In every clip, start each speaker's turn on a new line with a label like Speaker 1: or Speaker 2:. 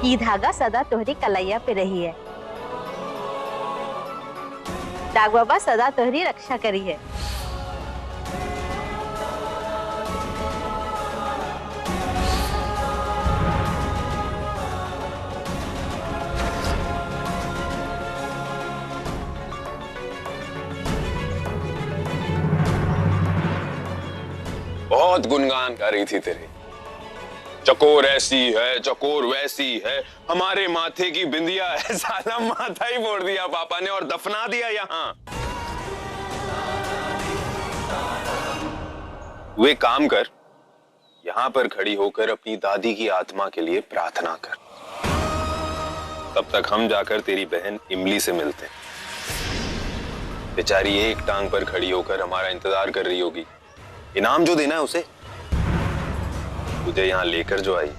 Speaker 1: ये धागा सदा तोहरी कलैया पे रही है। डाक बाबा सदा तोहरी रक्षा करी है।
Speaker 2: बहुत गुणगान कर रही थी तेरे। चकोर ऐसी है, चकोर वैसी है, हमारे माथे की बिंदिया है। साला माथा ही फोड़ दिया पापा ने और दफना दिया यहाँ। तू एक काम कर, यहाँ पर खड़ी होकर अपनी दादी की आत्मा के लिए प्रार्थना कर। तब तक हम जाकर तेरी बहन इमली से मिलते हैं। बेचारी एक टांग पर खड़ी होकर हमारा इंतजार कर रही होगी। इनाम जो देना है उसे, तुझे यहां लेकर जो आई।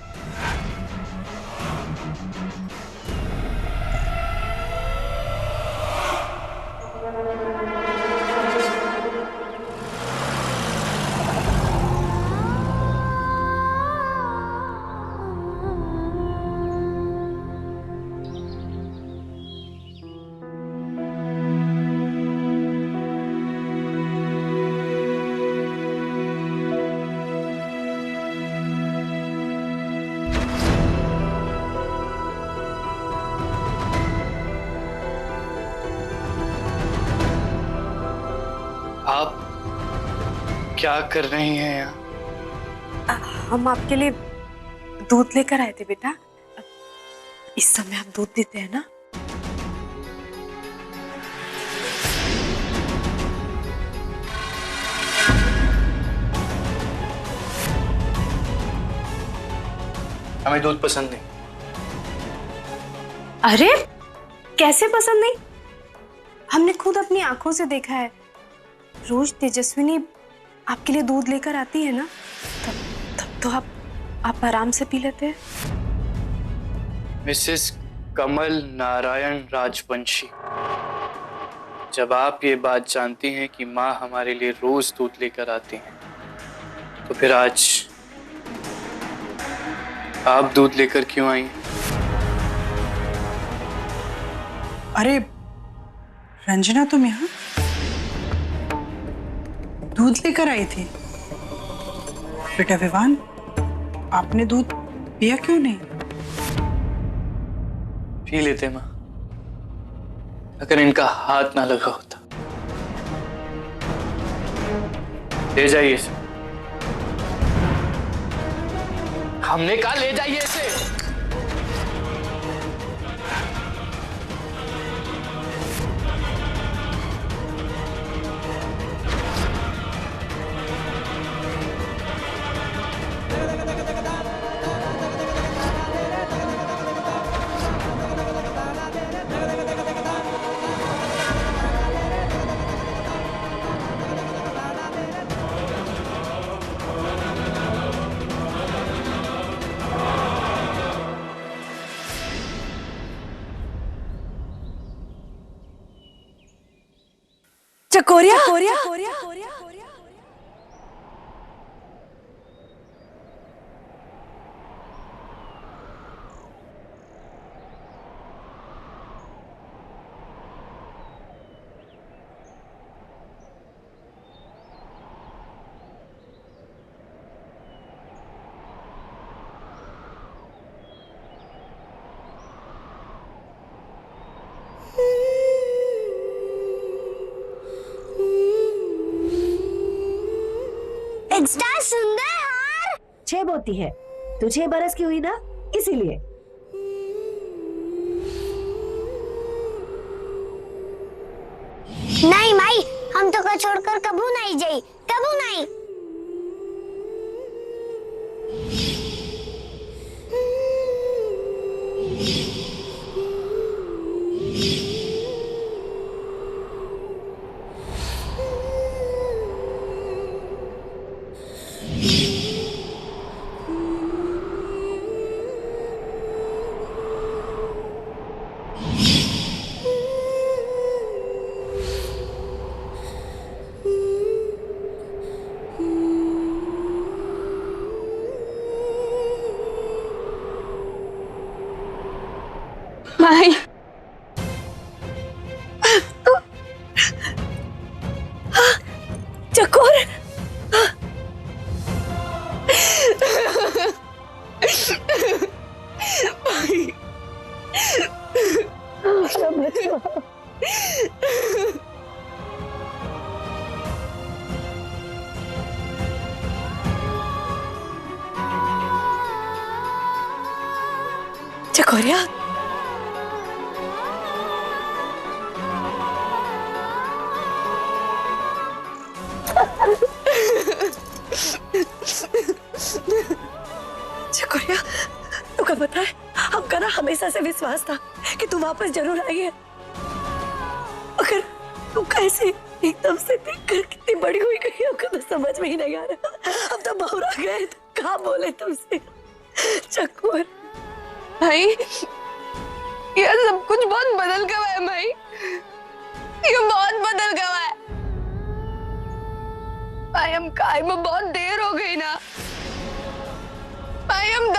Speaker 3: आप क्या कर रही हैं यहाँ?
Speaker 4: हम आपके लिए दूध लेकर आए थे बेटा। इस समय आप दूध देते हैं ना?
Speaker 3: हमें दूध पसंद नहीं।
Speaker 4: अरे कैसे पसंद नहीं? हमने खुद अपनी आंखों से देखा है। रोज तेजस्विनी आपके लिए दूध लेकर आती है ना, तब तो आप आराम से पी लेते हैं।
Speaker 3: मिसेस कमल नारायण राजवंशी, जब आप ये बात जानती हैं कि माँ हमारे लिए रोज दूध लेकर आती हैं, तो फिर आज आप दूध लेकर क्यों आई?
Speaker 5: अरे रंजना, तुम यहाँ दूध लेकर आई थी? बेटा विवान, आपने दूध पिया क्यों नहीं?
Speaker 3: पी लेते माँ, अगर इनका हाथ ना लगा होता। ले जाइए इसे। हमने कहा ले जाइए इसे।
Speaker 4: चकोरिया
Speaker 6: एक्स्ट्रा सुंदर हार।
Speaker 1: 6 होती है, तू 6 बरस की हुई ना, इसीलिए।
Speaker 6: नहीं माई, हम तो का छोड़कर कबू नहीं जाई, कबू नहीं।
Speaker 4: माई
Speaker 1: चकोर चकोरिया चकोरिया तुमको पता है हमका ना हमेशा से विश्वास था कि तू वापस जरूर आई है, अगर तू कैसे एकदम से देखकर कितनी बड़ी हुई गई हमको तो समझ में ही नहीं आ रहा। हम तो बहुरा गए, तो कहाँ बोले तुमसे चकोर।
Speaker 4: भाई ये सब कुछ बहुत बदल गया है भाई, ये बहुत बदल गया है भाई। हम काय में बहुत देर हो गई ना भाई, हम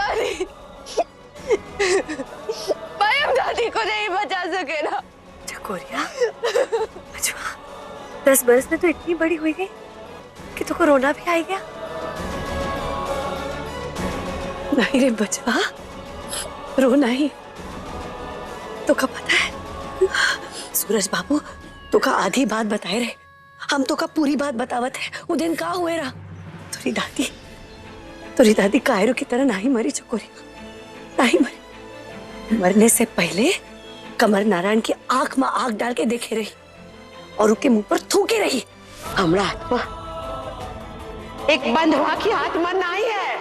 Speaker 4: दादी को नहीं बचा सके ना।
Speaker 1: चकोरिया 10 बरस में तो इतनी बड़ी हुई गई कि तुमको रोना भी आ गया। नहीं रे बचवा, रोना ही तो का पता है सूरज बाबू तो का आधी बात बताए रहे, हम तो का पूरी बात बतावत है। वो दिन का हुए रहा, तुरी दादी कायरों की तरह नहीं मरी चकोरिया, नहीं मरी। मरने से पहले कमर नारायण की आंख में आंख डाल के देखे रही और उसके मुंह पर थूके रही। हमरा आत्मा एक बंधुआ की आत्मा नहीं है,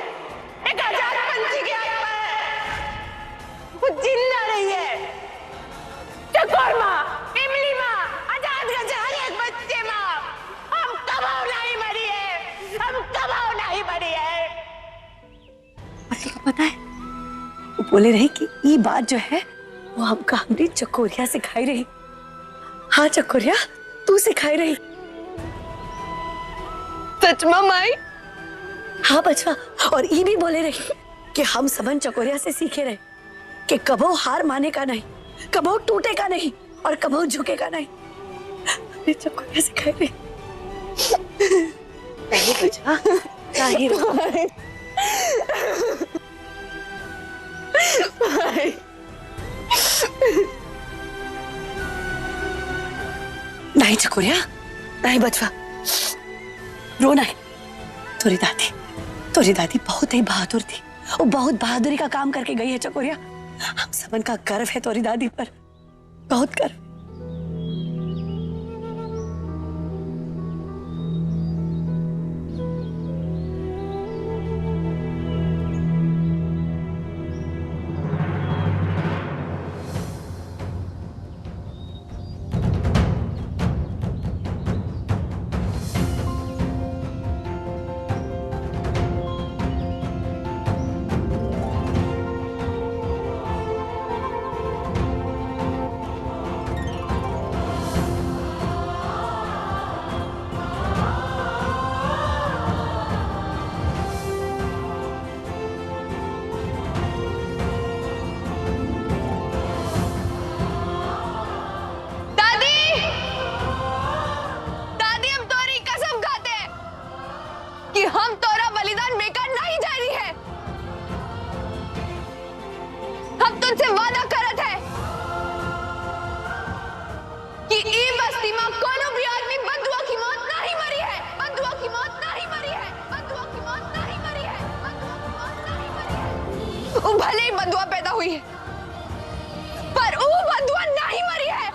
Speaker 1: एक आजाद पंछी की आत्मा है, वो जिंदा नहीं है। चकोर माँ, इमली माँ, आजाद गजर एक बच्चे माँ, हम कभी नहीं मरी है, हम कभी नहीं मरी है। पता है वो बोले रही कि ये बात जो है वो हमका हमारी चकोरिया सिखाई रही। हाँ चकोरिया तू सिखाई रही।
Speaker 4: सच में माई?
Speaker 1: हाँ बचवा, और ये भी बोले रही कि हम सबन चकोरिया से सीखे रहे कि कबो हार माने का नहीं, कबो टूटे का नहीं और कबो झुके का नहीं। हमने चकोरिया सिखाई रही। नहीं बचवा, नहीं रो। नहीं चकोरिया, नहीं बचवा, रोना है। तोरी दादी बहुत ही बहादुर थी, वो बहुत बहादुरी का काम करके गई है चकोरिया। हम सबन का गर्व है तोरी दादी पर, बहुत गर्व।
Speaker 4: हम तोरा बलिदान बेकार नहीं जा रही है। हम तुझसे वादा करत है कि ई बस्ती में कोनो भी आदमी बंधुआ की मौत नहीं मरी है, बंधुआ की मौत नहीं मरी है, बंधुआ की मौत नहीं मरी है, बंधुआ की मौत नहीं मरी है। वो भले ही बंधुआ पैदा हुई है पर वो बंधुआ नहीं मरी है।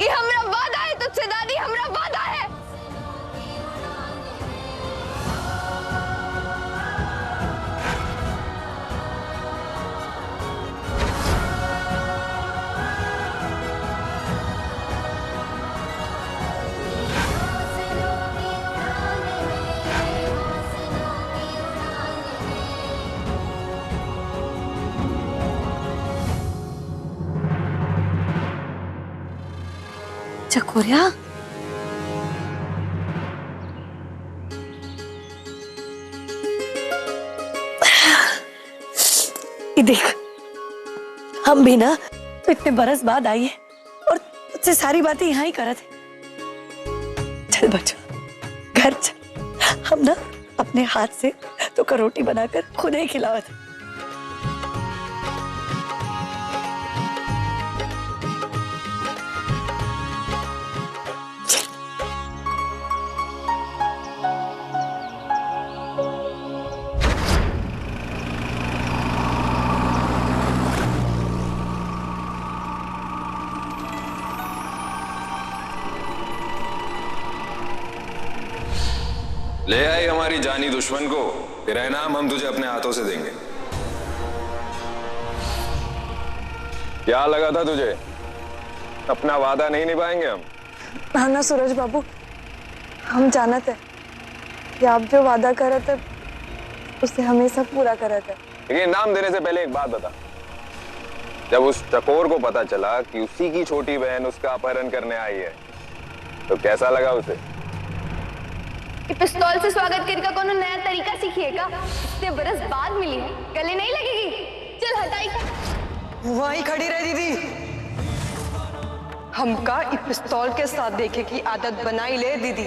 Speaker 4: ये हमरा वादा है तुझसे दादी, हमरा वादा है।
Speaker 1: चकोरिया ये देख, हम भी ना तो इतने बरस बाद आई है और तुझसे सारी बातें यहाँ ही करत है। चल बच्चा घर चल, हम ना अपने हाथ से तो का रोटी बनाकर खुद ही खिलावत है।
Speaker 2: ले आई हमारी जानी दुश्मन को, तेरा इनाम हम तुझे अपने हाथों से देंगे। क्या लगा था तुझे अपना वादा नहीं निभाएंगे हम?
Speaker 7: हाँ ना सूरज बाबू, हम जानते हैं कि आप जो वादा करे थे उसे हमेशा पूरा करे थे।
Speaker 2: लेकिन इनाम देने से पहले एक बात बता, जब उस चकोर को पता चला कि उसी की छोटी बहन उसका अपहरण करने आई है तो कैसा लगा उसे?
Speaker 8: पिस्तौल से स्वागत करने का कोनो नया तरीका सीखिएगा। इतने बरस बाद मिली है, गले नहीं लगेगी। चल हटाई।
Speaker 9: वहीं खड़ी रह दीदी। हमका इस पिस्तौल के साथ देखे की आदत बनाई ले दीदी।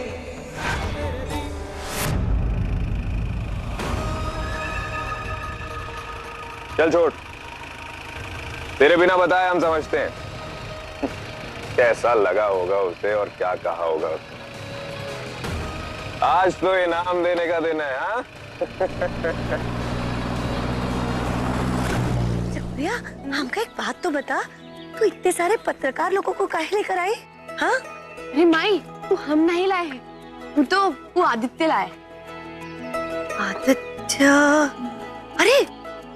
Speaker 2: चल छोड़, तेरे बिना बताए हम समझते हैं कैसा लगा होगा उसे और क्या कहा होगा उसने। आज तो इनाम देने का दिन है। हाँ
Speaker 1: प्रिया, हमका एक बात तो बता, तू इतने सारे पत्रकार लोगों को काहे लेकर आई? हाँ
Speaker 4: अरे माई, तू हम नहीं लाए हैं, वो आदित्य लाए।
Speaker 1: आदित्य? अरे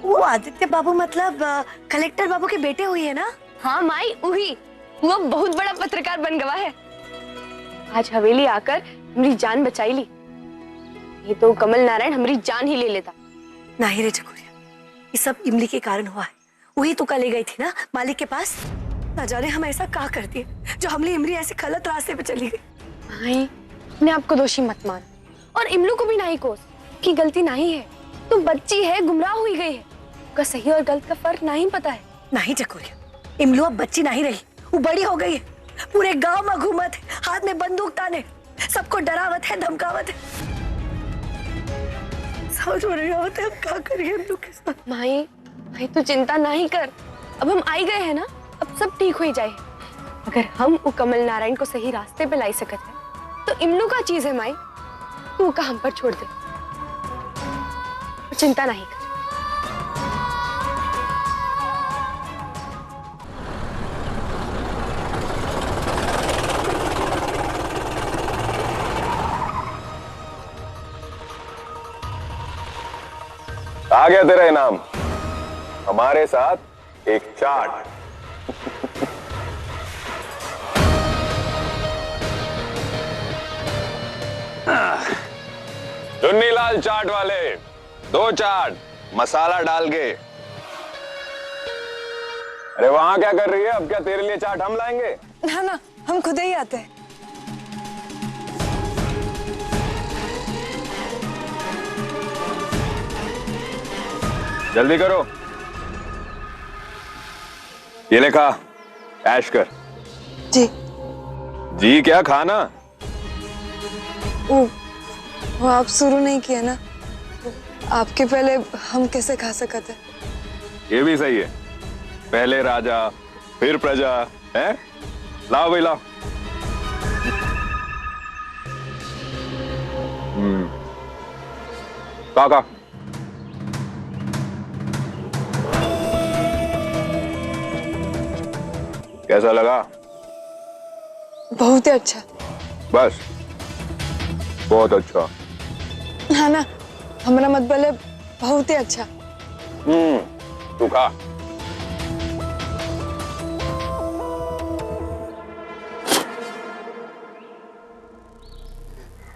Speaker 1: वो आदित्य बाबू मतलब कलेक्टर बाबू के बेटे हुई है ना?
Speaker 4: हाँ माई, वही। वो बहुत बड़ा पत्रकार बन गया है। आज हवेली आकर हमारी जान बचाई ली। ये तो कमल नारायण हमारी जान ही ले लेता।
Speaker 1: नहीं रे चकोरिया, ये सब इमली के कारण हुआ है। वही तो ले गई थी ना मालिक के पास। ना जाने हम ऐसा क्या कर दिए जो हमने इमली ऐसे गलत रास्ते पे चली गई।
Speaker 4: माई, अपने आप को दोषी मत मान और इमलू को भी नहीं कोस कि गलती नहीं है। तो बच्ची है, गुमराह हुई गई है, उसका सही और गलत का फर्क नहीं पता है।
Speaker 1: नहीं चकोरिया, इमलू अब बच्ची नहीं रही, वो बड़ी हो गई है। पूरे गांव में घूमत है, हाथ में बंदूक ताने, सबको डरावत है, धमकावत है। समझ में नहीं आवत है अब क्या करिए हम लोग के साथ।
Speaker 4: माई तू चिंता नहीं कर, अब हम आई गए हैं ना, अब सब ठीक हो ही जाए। अगर हम वो कमल नारायण को सही रास्ते पे लाई सकते हैं तो इमलू का चीज है माई, तू का हम पर छोड़ दे, चिंता नहीं कर।
Speaker 2: आ गया तेरा इनाम, हमारे साथ एक चाट। चुन्नीलाल चाट वाले 2 चाट मसाला डाल के। अरे वहां क्या कर रही है? अब क्या तेरे लिए चाट हम लाएंगे?
Speaker 7: ना ना, हम खुद ही आते हैं।
Speaker 2: जल्दी करो, ये लेखा ऐश कर।
Speaker 7: जी
Speaker 2: जी क्या खाना?
Speaker 7: वो आप शुरू नहीं किया ना, आपके पहले हम कैसे खा सकते?
Speaker 2: ये भी सही है, पहले राजा फिर प्रजा है। लाओ भाई लाओ। काका कैसा लगा?
Speaker 7: बहुत ही अच्छा।
Speaker 2: बस बहुत अच्छा।
Speaker 7: हाँ ना, हमारा मतलब है बहुत ही अच्छा।
Speaker 2: तू खा।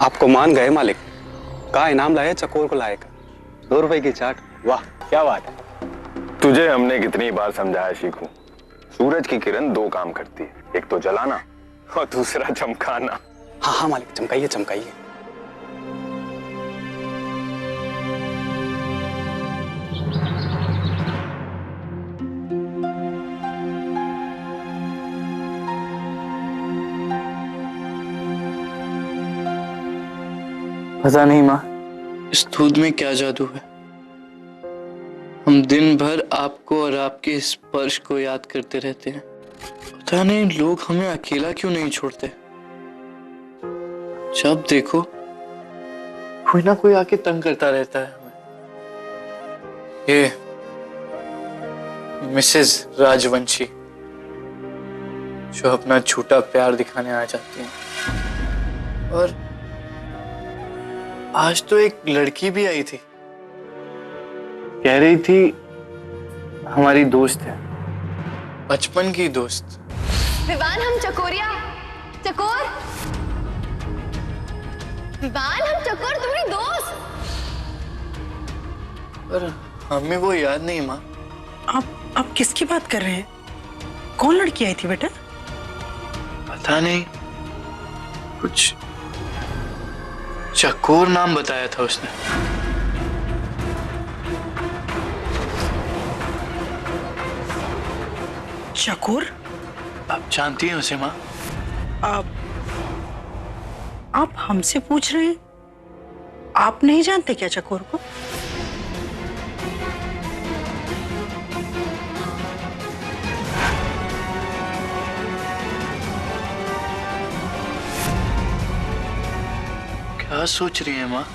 Speaker 10: आपको मान गए मालिक, कहा इनाम लाए, चकोर को लाएगा। 2 रुपए की चाट, वाह क्या बात है।
Speaker 2: तुझे हमने कितनी बार समझाया शीखू, सूरज की किरण 2 काम करती है, एक तो जलाना और दूसरा चमकाना।
Speaker 10: हाँ हाँ मालिक, चमकाइए चमकाइए।
Speaker 3: पता नहीं माँ, इस दूध में क्या जादू है। हम दिन भर आपको और आपके स्पर्श को याद करते रहते हैं। पता नहीं लोग हमें अकेला क्यों नहीं छोड़ते। जब देखो कोई ना कोई आके तंग करता रहता है हमें। ये मिसेस राजवंशी जो अपना झूठा प्यार दिखाने आ जाती हैं। और आज तो एक लड़की भी आई थी, कह रही थी हमारी दोस्त है, बचपन की दोस्त।
Speaker 8: विवान हम चकोरिया चकोर, विवान हम चकोर तुम्हारी दोस्त।
Speaker 3: पर हमें वो याद नहीं माँ।
Speaker 5: आप किसकी बात कर रहे हैं? कौन लड़की आई थी बेटा?
Speaker 3: पता नहीं, कुछ चकोर नाम बताया था उसने।
Speaker 5: चकोर?
Speaker 3: आप जानती हैं उसे माँ?
Speaker 5: आप हमसे पूछ रहे हैं? आप नहीं जानते क्या चकोर को?
Speaker 3: क्या सोच रही है माँ?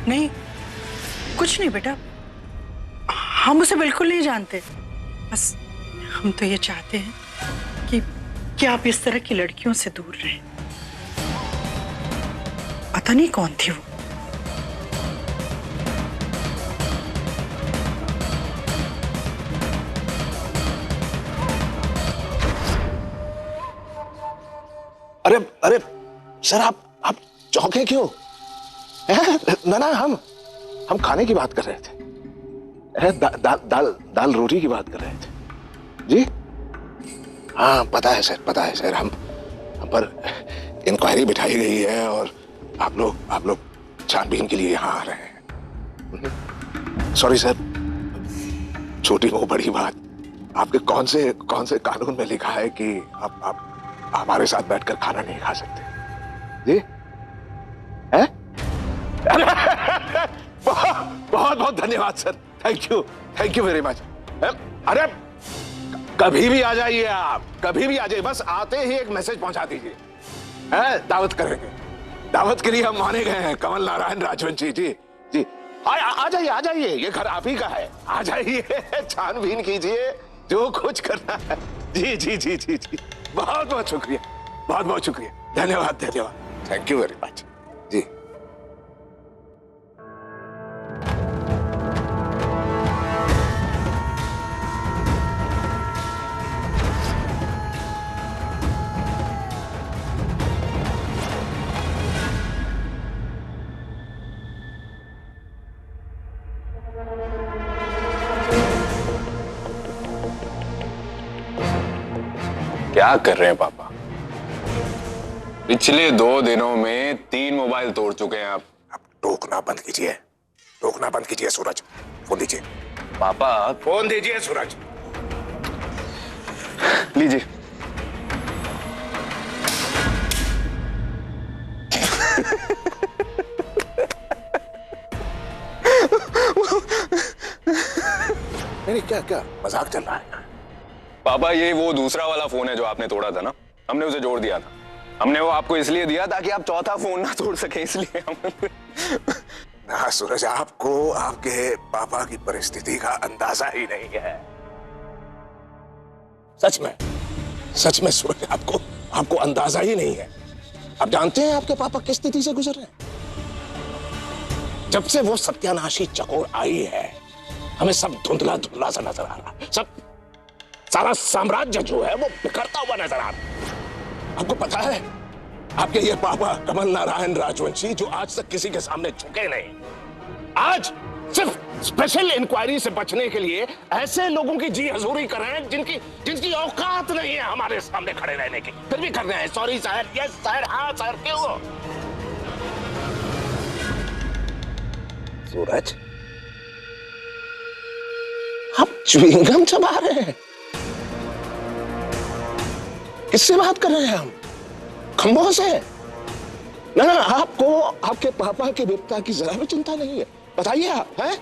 Speaker 5: नहीं, कुछ नहीं बेटा, हम उसे बिल्कुल नहीं जानते। बस हम तो ये चाहते हैं कि आप इस तरह की लड़कियों से दूर रहें। पता नहीं कौन थी वो।
Speaker 11: अरे अरे सर, आप चौंके क्यों? ना हम खाने की बात कर रहे थे। दाल रोटी की बात कर रहे थे जी। हाँ पता है सर, हम पर इंक्वायरी बिठाई गई है और आप लोग छानबीन के लिए यहाँ आ रहे हैं। सॉरी सर, छोटी वो बड़ी बात, आपके कौन से कानून में लिखा है कि आप हमारे साथ बैठकर खाना नहीं खा सकते जी? हैं? बहुत बहुत धन्यवाद sir, thank you very much. अरे कभी भी आ जाइए, आप कभी भी आ जाइए, बस आते ही एक मैसेज पहुंचा दीजिए। दावत करेंगे, दावत के लिए हम माने गए हैं। कमल नारायण राजवंशी जी जी, आ जाइए, ये घर आप ही का है। आ जाइए, छानबीन कीजिए, जो कुछ करना है। जी जी जी जी जी, बहुत शुक्रिया, धन्यवाद, थैंक यू वेरी मच जी।
Speaker 2: क्या कर रहे हैं पापा? पिछले 2 दिनों में 3 मोबाइल तोड़ चुके हैं आप।
Speaker 11: अब टोकना बंद कीजिए सूरज, फोन दीजिए।
Speaker 2: पापा
Speaker 11: फोन दीजिए सूरज।
Speaker 2: लीजिए।
Speaker 11: नहीं, क्या मजाक चल रहा है?
Speaker 2: पापा ये वो दूसरा वाला फोन है जो आपने तोड़ा था ना, हमने उसे जोड़ दिया था। हमने वो आपको इसलिए दिया ताकि आप चौथा फोन ना तोड़ सके, इसलिए
Speaker 11: ना सूरज, आपको आपके पापा की परिस्थिति का अंदाजा ही नहीं है। सच में सूरज, आपको अंदाजा ही नहीं है। आप जानते हैं आपके पापा किस स्थिति से गुजर रहे हैं? जब से वो सत्यानाशी चकोर आई है, हमें सब धुंधला सा नजर आ रहा है। सारा साम्राज्य जो है वो बिखरता हुआ नजर आ रहा है। आपको पता है, आपके ये पापा कमल नारायण राजवंशी, जो आज तक किसी के सामने झुके नहीं, आज सिर्फ स्पेशल इंक्वायरी से बचने के लिए ऐसे लोगों की जी हजूरी कर रहे हैं जिनकी औकात नहीं है हमारे सामने खड़े रहने की, फिर भी कर रहे हैं। सॉरी सर, यस सर, हाँ सर, क्यों? सूरज, आप च्युइंगम चबा रहे हैं। किससे बात कर रहे हैं हम? खंभों से? ना ना, आपको आपके पापा की विपदा की जरा भी चिंता नहीं है, बताइए आप हैं?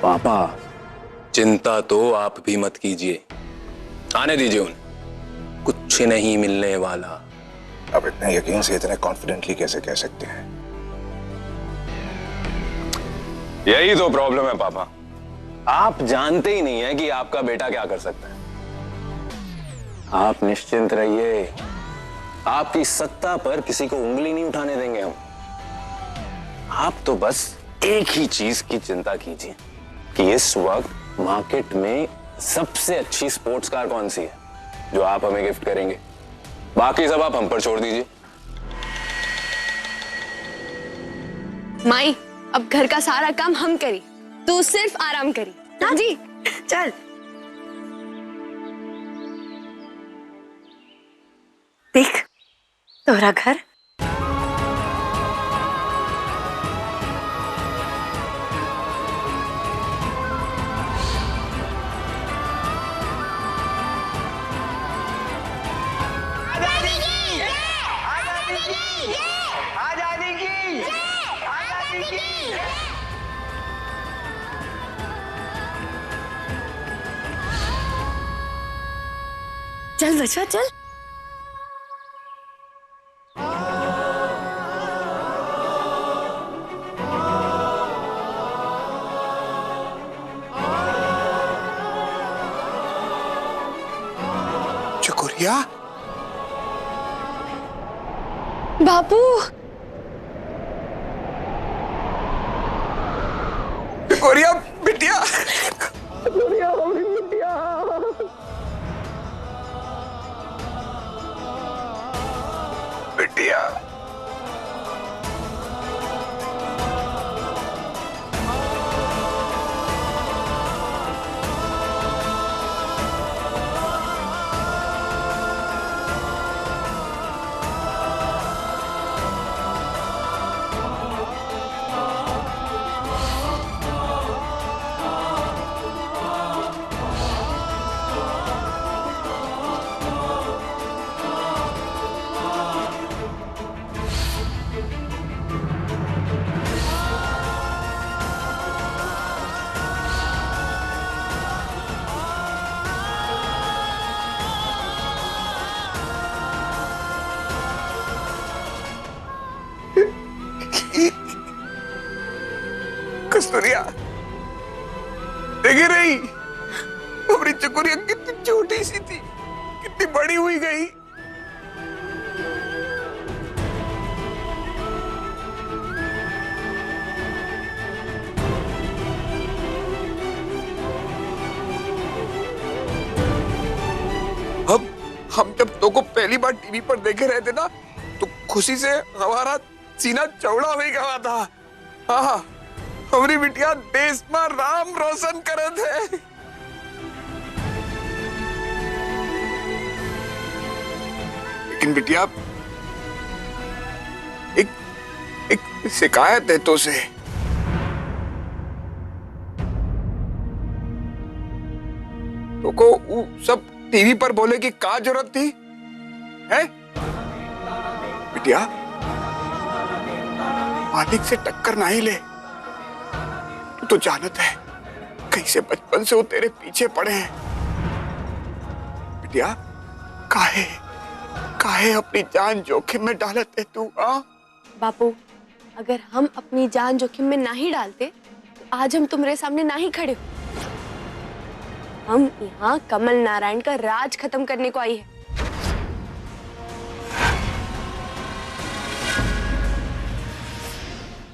Speaker 2: पापा चिंता तो आप भी मत कीजिए, आने दीजिए उन्हें, कुछ नहीं मिलने वाला।
Speaker 11: अब इतने यकीन से इतने कॉन्फिडेंटली कैसे कह सकते हैं?
Speaker 2: यही तो प्रॉब्लम है पापा, आप जानते ही नहीं है कि आपका बेटा क्या कर सकता है। आप निश्चिंत रहिए, आपकी सत्ता पर किसी को उंगली नहीं उठाने देंगे हम। आप तो बस एक ही चीज की चिंता कीजिए कि इस वक्त मार्केट में सबसे अच्छी स्पोर्ट्स कार कौन सी है जो आप हमें गिफ्ट करेंगे। बाकी सब आप हम पर छोड़ दीजिए।
Speaker 8: माई, अब घर का सारा काम हम करी, तू सिर्फ आराम करी। हाँ जी,
Speaker 1: चल देख तोरा घर। चल बच्चा चल।
Speaker 11: चकोरिया,
Speaker 8: बापू,
Speaker 11: चकोरिया बिटिया, चकोरिया हमारी बिटिया, बिटिया। कस्तूरिया देखे रही, हमारी चकोरिया कितनी छोटी सी थी, कितनी बड़ी हुई गई। अब हम जब तो को पहली बार टीवी पर देखे रहे थे ना, तो खुशी से हमारा सीना चौड़ा हो गया था। हाँ, हमारी बिटिया देश में राम रोशन करे थे। लेकिन बिटिया, एक शिकायत है तो से। तो को सब टीवी पर बोले कि क्या जरूरत थी है? बिटिया, मालिक से टक्कर नहीं ले, तो जानत है कैसे बचपन से वो तेरे पीछे पड़े हैं। बिटिया, काहे अपनी जान जोखिम में डालत है तू?
Speaker 8: बापू, अगर हम अपनी जान जोखिम में नहीं डालते तो आज हम तुम्हारे सामने नहीं खड़े हो। हम यहाँ कमल नारायण का राज खत्म करने को आई है।